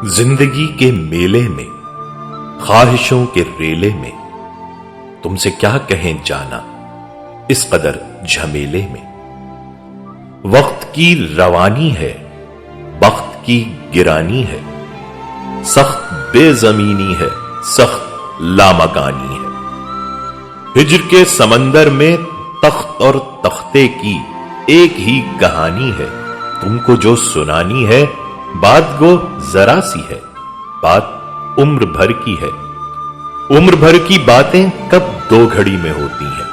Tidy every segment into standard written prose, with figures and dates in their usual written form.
जिंदगी के मेले में, ख्वाहिशों के रेले में, तुमसे क्या कहें जाना इस कदर झमेले में। वक्त की रवानी है, वक्त की गिरानी है, सख्त बेजमीनी है, सख्त लामकानी है। हिज्र के समंदर में तख्त और तख्ते की एक ही कहानी है। तुमको जो सुनानी है बात गो जरा सी है, बात उम्र भर की है। उम्र भर की बातें कब दो घड़ी में होती हैं।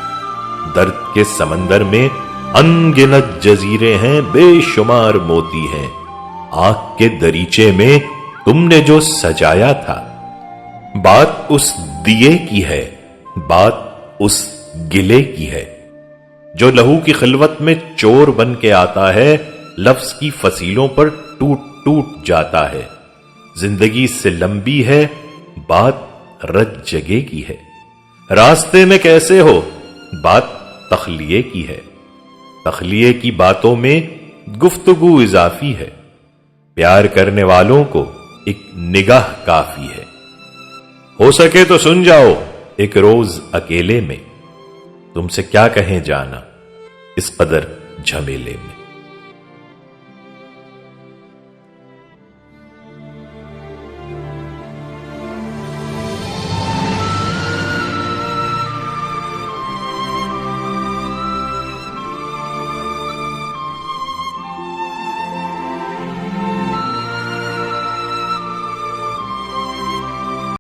दर्द के समंदर में अनगिनत जजीरे हैं, बेशुमार मोती हैं। आंख के दरीचे में तुमने जो सजाया था, बात उस दिए की है, बात उस गिले की है। जो लहू की खिलवत में चोर बन के आता है, लफ्ज की फसीलों पर टूट टूट जाता है। जिंदगी से लंबी है, बात रज जगे की है। रास्ते में कैसे हो, बात तखलिए की है। तखलिए की बातों में गुफ्तगू इजाफी है। प्यार करने वालों को एक निगाह काफी है। हो सके तो सुन जाओ एक रोज अकेले में, तुमसे क्या कहें जाना इस कदर झमेले में।